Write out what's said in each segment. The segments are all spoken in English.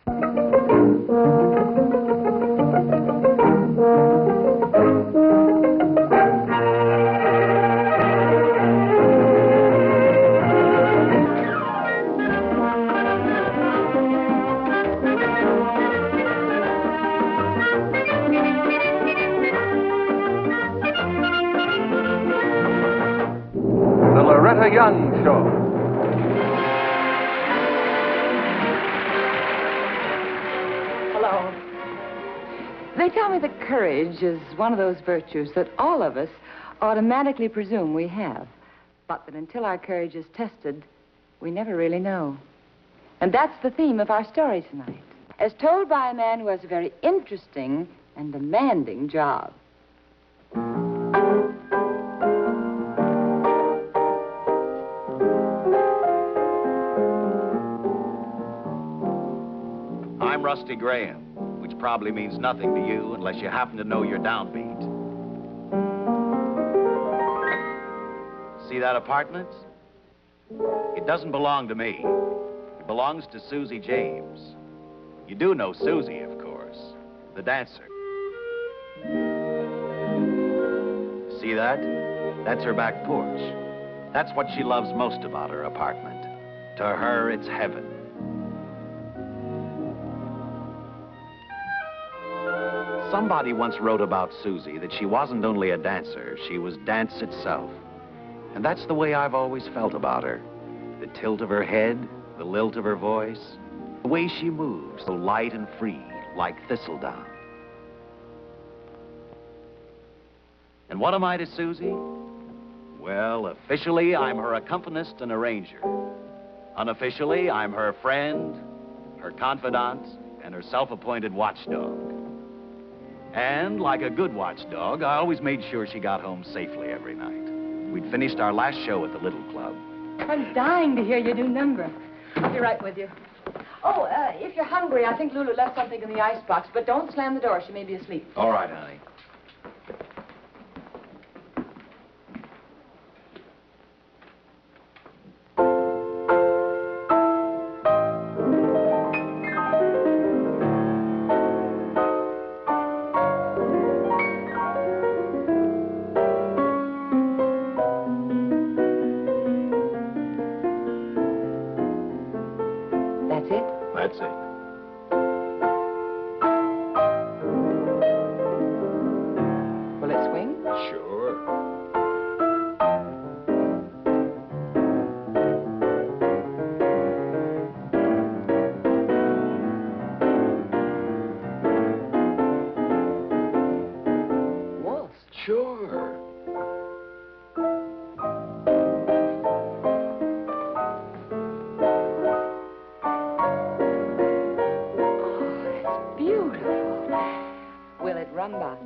The Loretta Young Show. They tell me that courage is one of those virtues that all of us automatically presume we have, but that until our courage is tested, we never really know. And that's the theme of our story tonight, as told by a man who has a very interesting and demanding job. I'm Rusty Graham, which probably means nothing to you unless you happen to know your downbeat. See that apartment? It doesn't belong to me. It belongs to Susie James. You do know Susie, of course, the dancer. See that? That's her back porch. That's what she loves most about her apartment. To her, it's heaven. Somebody once wrote about Susie that she wasn't only a dancer, she was dance itself. And that's the way I've always felt about her. The tilt of her head, the lilt of her voice, the way she moves, so light and free, like thistledown. And what am I to Susie? Well, officially, I'm her accompanist and arranger. Unofficially, I'm her friend, her confidant, and her self-appointed watchdog. And like a good watchdog, I always made sure she got home safely every night. We'd finished our last show at the Little Club. I'm dying to hear your new number. I'll be right with you. Oh, if you're hungry, I think Lulu left something in the icebox, but don't slam the door. She may be asleep. All right, honey. That's it. Will it swing? Sure. Waltz. Sure. Rumba.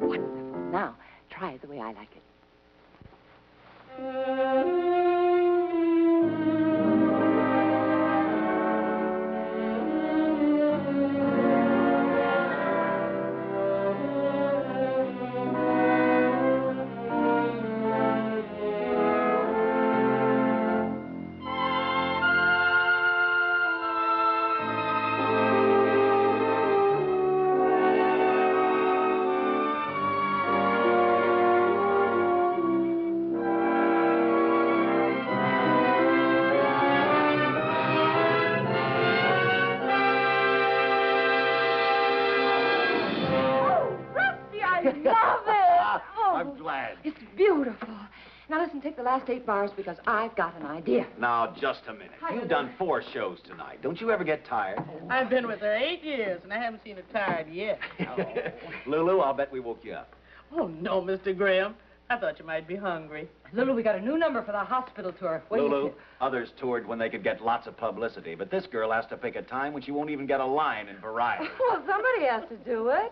Wonderful. Now, try it the way I like it. I'm glad. It's beautiful. Now, listen, take the last 8 bars because I've got an idea. Now, just a minute. You've done 4 shows tonight. Don't you ever get tired? I've been with her 8 years, and I haven't seen her tired yet. Lulu, I'll bet we woke you up. Oh, no, Mr. Graham. I thought you might be hungry. Lulu, we got a new number for the hospital tour. What do you Lulu, think? others toured when they could get lots of publicity, but this girl has to pick a time when she won't even get a line in Variety. Well, somebody has to do it.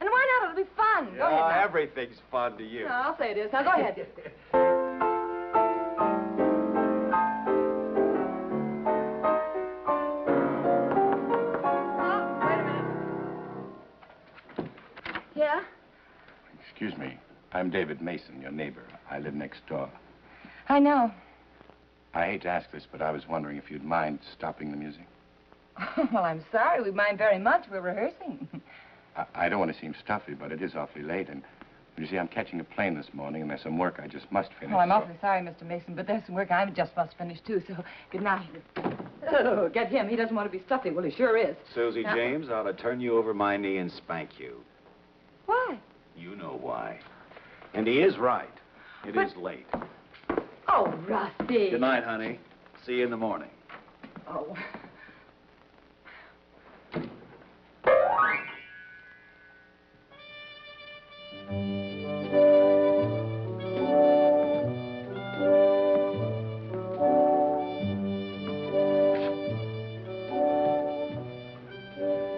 And why not? It'll be fun. Go ahead now. Everything's fun to you. No, I'll say it is. Now, go ahead. Oh, wait a minute. Yeah? Excuse me. I'm David Mason, your neighbor. I live next door. I know. I hate to ask this, but I was wondering if you'd mind stopping the music. Well, I'm sorry. We mind very much. We're rehearsing. I don't want to seem stuffy, but it is awfully late, and you see, I'm catching a plane this morning, and there's some work I just must finish. Oh, I'm awfully sorry, Mr. Mason, but there's some work I just must finish, too, so good night. Oh, get him. He doesn't want to be stuffy. Well, he sure is. Susie Now, James ought to turn you over my knee and spank you. why? You know why. And he is right. It is late. Oh, Rusty. Good night, honey. See you in the morning. Oh.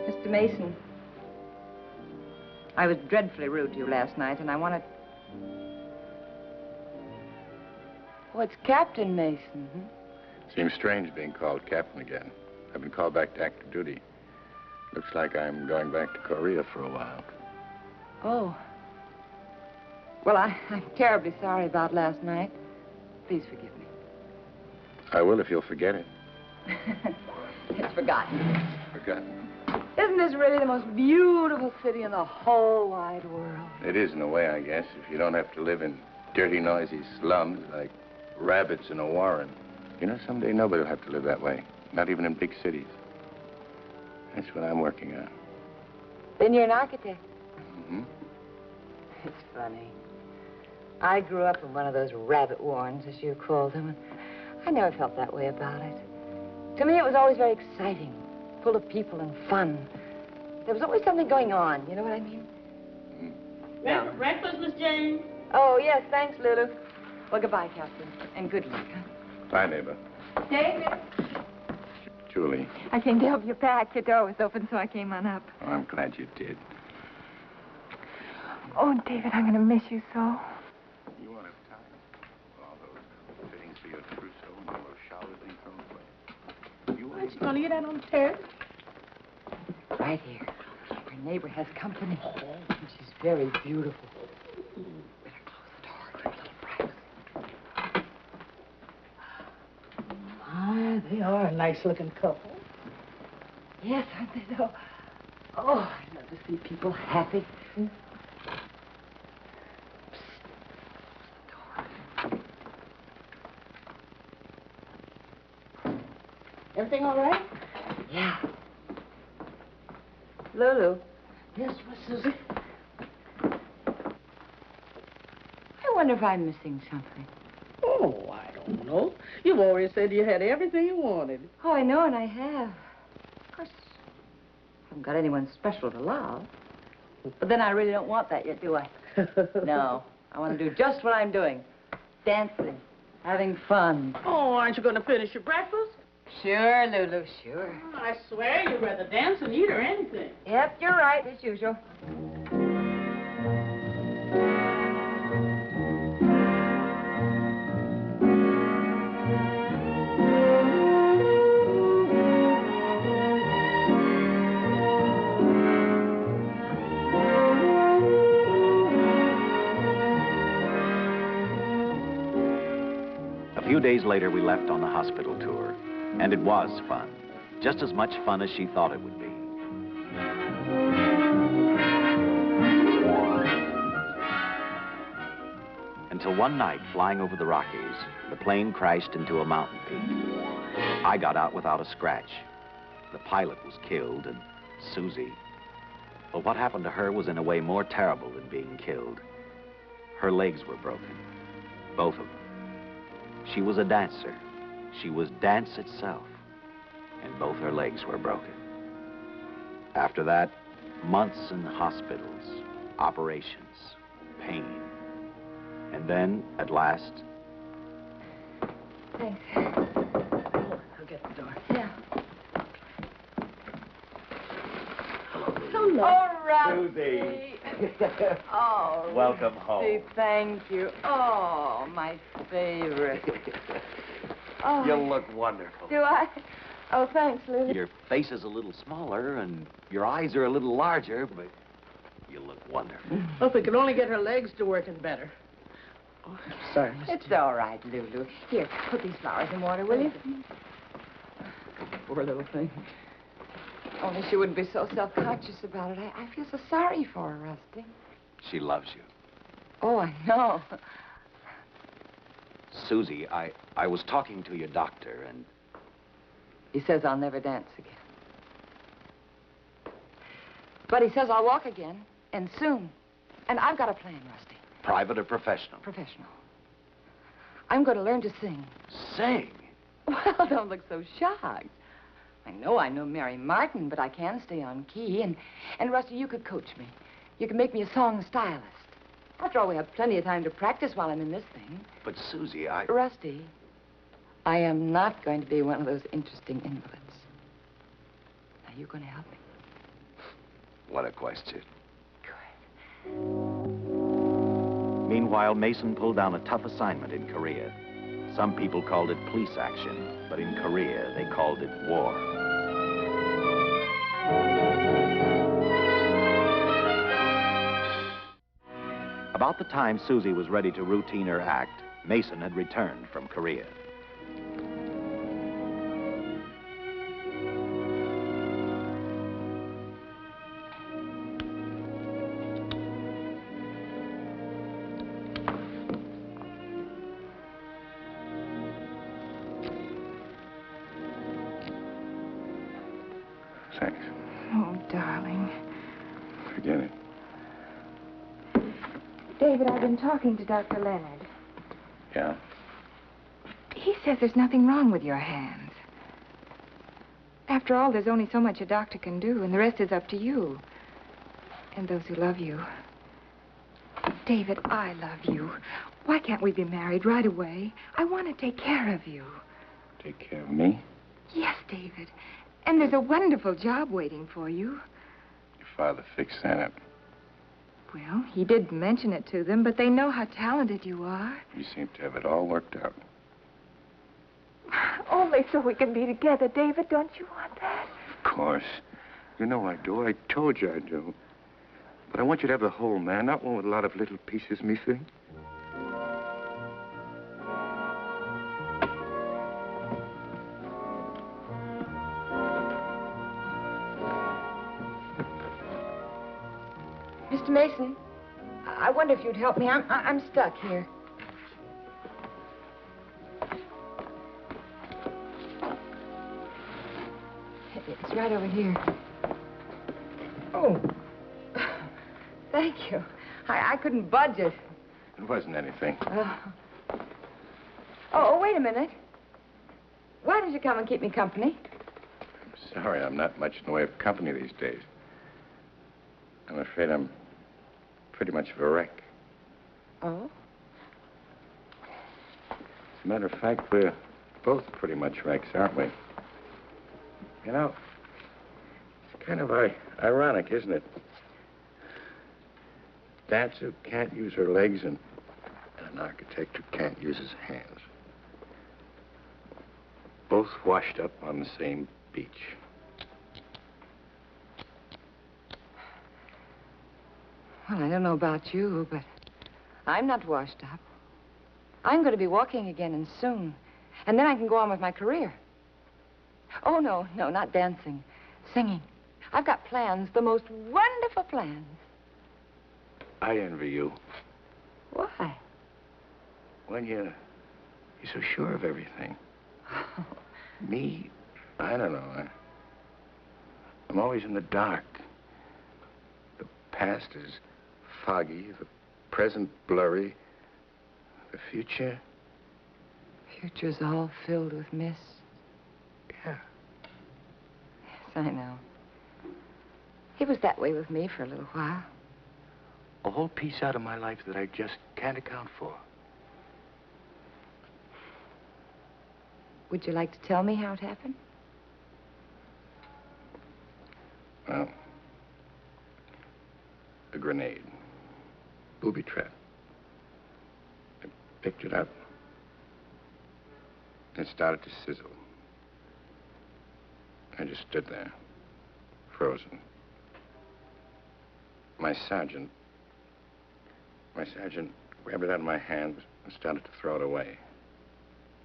Mr. Mason, I was dreadfully rude to you last night, and I wanted... Oh, it's Captain Mason. Seems strange being called captain again. I've been called back to active duty. Looks like I'm going back to Korea for a while. Oh. Well, I'm terribly sorry about last night. Please forgive me. I will if you'll forget it. It's forgotten. Forgotten. Isn't this really the most beautiful city in the whole wide world? It is in a way, I guess, if you don't have to live in dirty, noisy slums like rabbits in a warren. You know, someday nobody will have to live that way. Not even in big cities. That's what I'm working on. Then you're an architect. Mm-hmm. It's funny. I grew up in one of those rabbit warrens, as you called them, and I never felt that way about it. To me, it was always very exciting, full of people and fun. There was always something going on, you know what I mean? Ready for breakfast, Miss James? Oh, yes, thanks, Lulu. Well, goodbye, Captain, and good luck, huh? Bye, neighbor. David. Julie. I came to help you pack. Your door was open, so I came on up. Oh, I'm glad you did. Oh, David, I'm going to miss you so. You won't have time. All those fittings for your trousseau and all those shower things thrown away. You Aren't you going to get out on the terrace? Right here. Our neighbor has company, and she's very beautiful. Better close the door. It's a little bright. My, they are a nice-looking couple. Yes, aren't they, though? Oh, I love to see people happy. Everything all right? Yeah. Lulu, Yes, Miss Susie. I wonder if I'm missing something. Oh, I don't know. You've always said you had everything you wanted. Oh, I know, and I have. Of course, I haven't got anyone special to love. But then I really don't want that yet, do I? No. I want to do just what I'm doing. Dancing. Having fun. Oh, aren't you going to finish your breakfast? Sure, Lulu, sure. Oh, I swear you'd rather dance than eat or anything. Yep, you're right, as usual. A few days later, we left on the hospital tour. And it was fun. Just as much fun as she thought it would be. Until one night, flying over the Rockies, the plane crashed into a mountain peak. I got out without a scratch. The pilot was killed, and Susie... Well, what happened to her was in a way more terrible than being killed. Her legs were broken. Both of them. She was a dancer. She was dance itself, and both her legs were broken. After that, months in hospitals, operations, pain. And then, at last... Thanks. I'll get the door. Yeah. Hello. Oh, Rusty. Susie. Oh, Welcome home. Rusty, thank you. Oh, my favorite. Oh, You look wonderful. do I? Oh, thanks, Lily. Your face is a little smaller, and your eyes are a little larger, but you look wonderful. Well, if we could only get her legs to working better. Oh, I'm sorry, Miss. It's all right, Lulu. Here, put these flowers in water, will you? Poor little thing. Only she wouldn't be so self-conscious about it. I feel so sorry for her, Rusty. She loves you. Oh, I know. Susie, I was talking to your doctor, and... He says I'll never dance again. But he says I'll walk again, and soon. And I've got a plan, Rusty. Private or professional? Professional. I'm going to learn to sing. Sing? Well, don't look so shocked. I know Mary Martin, but I can stay on key. And Rusty, you could coach me. You can make me a song stylist. After all, we have plenty of time to practice while I'm in this thing. But, Susie, Rusty, I am not going to be one of those interesting invalids. Now, you going to help me? What a question. Good. Meanwhile, Mason pulled down a tough assignment in Korea. Some people called it police action, but in Korea, they called it war. About the time Susie was ready to routine her act, Mason had returned from Korea. Thanks. Oh, darling. Forget it. David, I've been talking to Dr. Leonard. Yeah? He says there's nothing wrong with your hands. After all, there's only so much a doctor can do, and the rest is up to you. And those who love you. David, I love you. Why can't we be married right away? I want to take care of you. Take care of me? Yes, David. And there's a wonderful job waiting for you. Your father fixed that up. Well, he did mention it to them, but they know how talented you are. You seem to have it all worked out. Only so we can be together, David. Don't you want that? Of course. You know I do. I told you I do. But I want you to have the whole man, not one with a lot of little pieces, me see? Mr. Mason, I wonder if you'd help me. I'm stuck here. It's right over here. Oh. Thank you. I couldn't budge it. It wasn't anything. Oh, wait a minute. Why did you come and keep me company? I'm sorry, I'm not much in the way of company these days. I'm afraid I'm pretty much of a wreck. Oh? As a matter of fact, we're both pretty much wrecks, aren't we? You know, it's kind of ironic, isn't it? A dancer who can't use her legs and an architect who can't use his hands. Both washed up on the same beach. Well, I don't know about you, but I'm not washed up. I'm going to be walking again and soon. And then I can go on with my career. Oh, no, not dancing. Singing. I've got plans, the most wonderful plans. I envy you. Why? When you're so sure of everything. Me, I don't know. I'm always in the dark. The past is foggy, the present blurry, the future. Future's all filled with mist. Yeah. Yes, I know. It was that way with me for a little while. A whole piece out of my life that I just can't account for. Would you like to tell me how it happened? Well, a grenade. Booby trap. I picked it up. It started to sizzle. I just stood there, frozen. My sergeant grabbed it out of my hand and started to throw it away.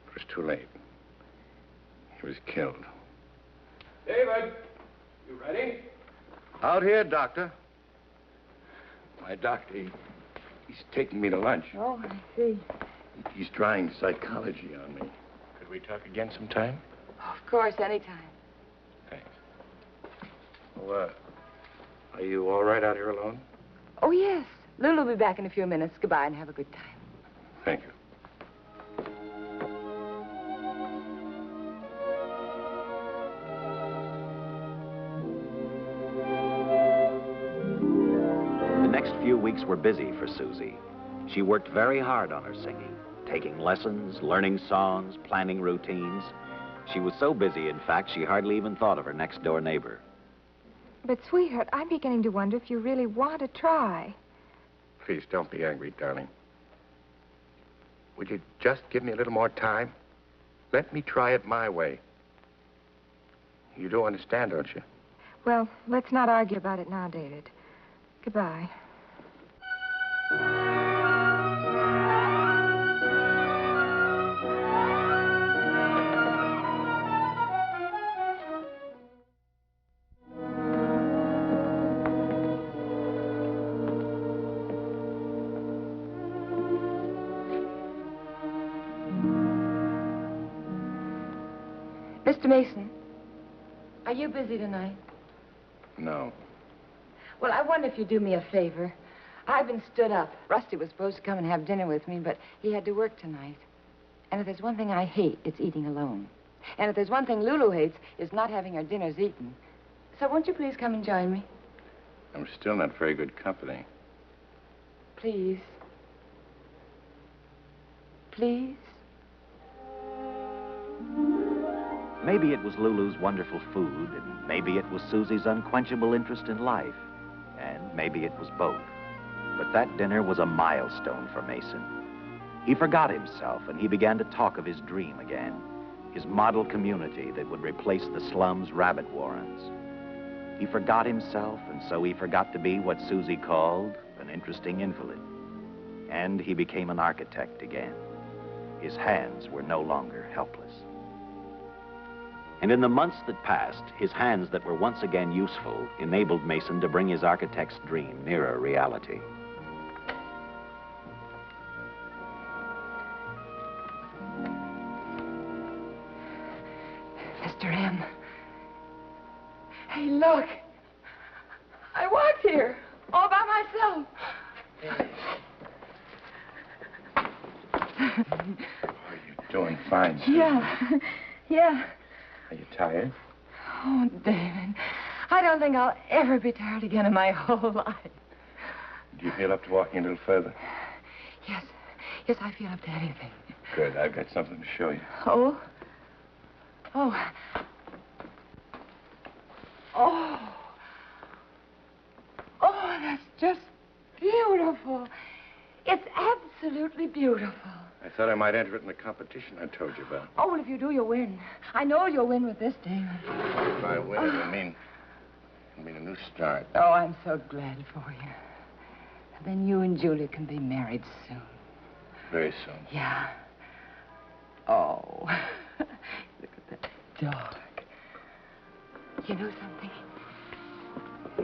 It was too late. He was killed. David, you ready? Out here, Doctor. My doctor, he's taking me to lunch. Oh, I see. He's trying psychology on me. Could we talk again sometime? Of course, anytime. Thanks. Well, are you all right out here alone? Oh, yes. Lulu will be back in a few minutes. Goodbye and have a good time. Thank you. The next few weeks were busy for Susie. She worked very hard on her singing, taking lessons, learning songs, planning routines. She was so busy, in fact, she hardly even thought of her next-door neighbor. But, sweetheart, I'm beginning to wonder if you really want to try. Please don't be angry, darling. Would you just give me a little more time? Let me try it my way. You do understand, don't you? Well, let's not argue about it now, David. Goodbye. Mr. Mason, are you busy tonight? No. Well, I wonder if you'd do me a favor. I've been stood up. Rusty was supposed to come and have dinner with me, but he had to work tonight. And if there's one thing I hate, it's eating alone. And if there's one thing Lulu hates, it's not having her dinners eaten. So won't you please come and join me? I'm still not very good company. Please. Please? Maybe it was Lulu's wonderful food, and maybe it was Susie's unquenchable interest in life, and maybe it was both. But that dinner was a milestone for Mason. He forgot himself, and he began to talk of his dream again, his model community that would replace the slums' rabbit warrens. He forgot himself, and so he forgot to be what Susie called an interesting invalid. And he became an architect again. His hands were no longer helpless. And in the months that passed, his hands that were once again useful enabled Mason to bring his architect's dream nearer reality. Mr. M. Hey, look. I walked here all by myself. Oh, you're doing fine, Susie. Yeah. Yeah. Are you tired? Oh, David, I don't think I'll ever be tired again in my whole life. Do you feel up to walking a little further? Yes. Yes, I feel up to anything. Good. I've got something to show you. Oh? Oh. Oh. Oh, that's just beautiful. It's absolutely beautiful. I thought I might enter it in the competition I told you about. Oh, well, if you do, you'll win. I know you'll win with this, David. If I win, it'll mean a new start. Oh, I'm so glad for you. Then you and Julia can be married soon. Very soon. Yeah. Oh. Look at that dog. You know something?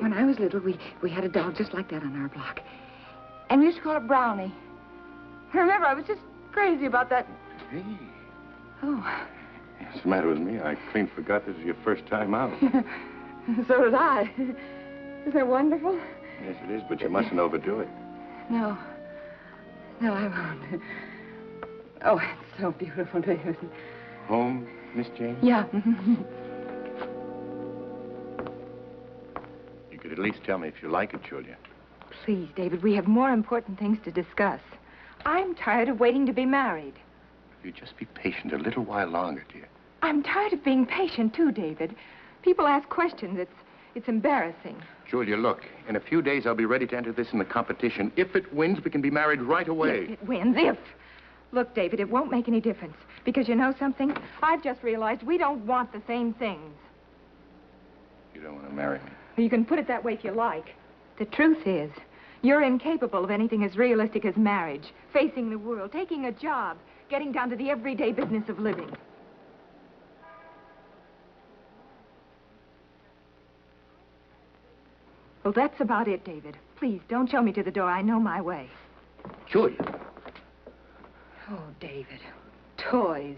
When I was little, we had a dog just like that on our block. And we used to call it Brownie. I remember, I was just crazy about that. Hey. Oh. What's the matter with me? I clean forgot this was your first time out. So did I. Isn't that wonderful? Yes, it is, but you mustn't overdo it. No. No, I won't. Oh, it's so beautiful, David. Home, Miss Jane? Yeah. You could at least tell me if you like it, Julia. Please, David, we have more important things to discuss. I'm tired of waiting to be married. If you'd just be patient a little while longer, dear. I'm tired of being patient, too, David. People ask questions. It's embarrassing. Julia, look, in a few days I'll be ready to enter this in the competition. If it wins, we can be married right away. Yes, it wins, if. Look, David, it won't make any difference. Because you know something? I've just realized we don't want the same things. You don't want to marry me. You can put it that way if you like. The truth is, you're incapable of anything as realistic as marriage, facing the world, taking a job, getting down to the everyday business of living. Well, that's about it, David. Please, don't show me to the door. I know my way. Julia. Oh, David. Toys.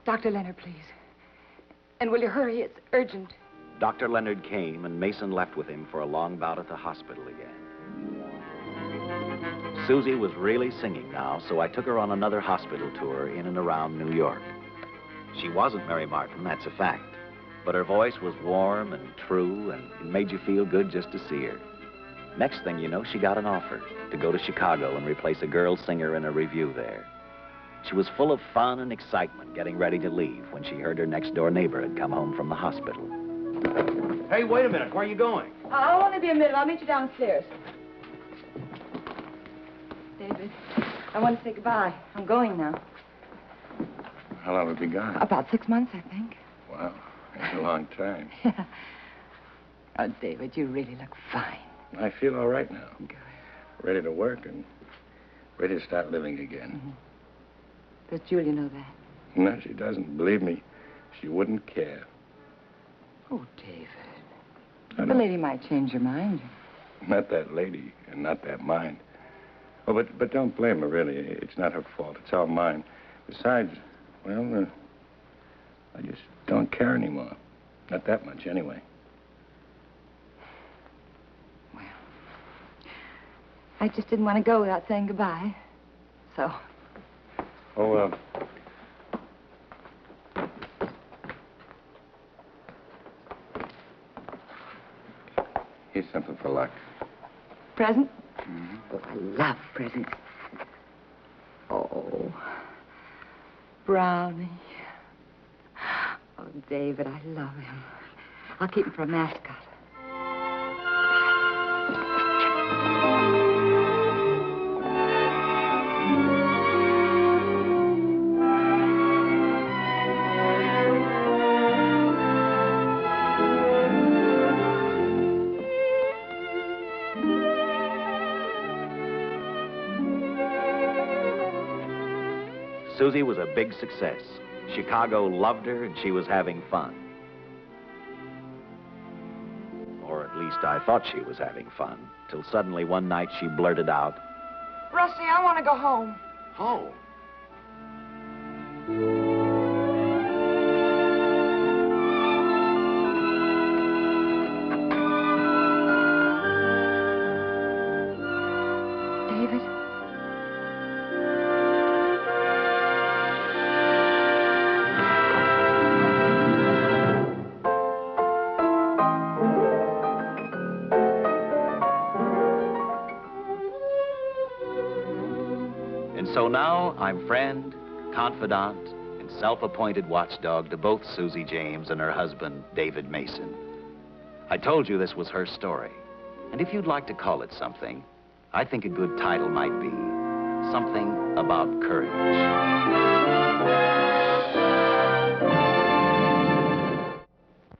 Dr. Leonard, please. And will you hurry? It's urgent. Dr. Leonard came, and Mason left with him for a long bout at the hospital again. Susie was really singing now, so I took her on another hospital tour in and around New York. She wasn't Mary Martin, that's a fact. But her voice was warm and true, and it made you feel good just to see her. Next thing you know, she got an offer to go to Chicago and replace a girl singer in a revue there. She was full of fun and excitement, getting ready to leave when she heard her next-door neighbor had come home from the hospital. Hey, wait a minute. Where are you going? I'll only be a minute. I'll meet you downstairs. David, I want to say goodbye. I'm going now. How long have you been gone? About 6 months, I think. Wow, that's a long time. Yeah. Oh, David, you really look fine. I feel all right now. Good. Ready to work and ready to start living again. Mm-hmm. Does Julia know that? No, she doesn't. Believe me, she wouldn't care. Oh, David. The lady might change her mind. Not that lady and not that mind. Oh, but don't blame her, really. It's not her fault. It's all mine. Besides, well, I just don't care anymore. Not that much, anyway. Well, I just didn't want to go without saying goodbye. So... Oh, here's something for luck. Present? Mm-hmm. Oh, I love presents. Oh, Brownie. Oh, David, I love him. I'll keep him for a mascot. Susie was a big success. Chicago loved her, and she was having fun. Or at least I thought she was having fun, till suddenly one night she blurted out, Rusty, I want to go home. "Oh." David? So now I'm friend, confidant, and self-appointed watchdog to both Susie James and her husband, David Mason. I told you this was her story. And if you'd like to call it something, I think a good title might be Something About Courage.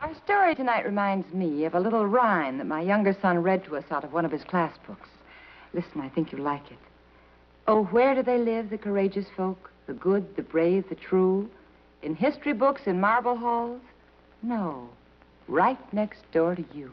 Our story tonight reminds me of a little rhyme that my younger son read to us out of one of his class books. Listen, I think you'll like it. Oh, where do they live, the courageous folk? The good, the brave, the true? In history books, in marble halls? No, right next door to you.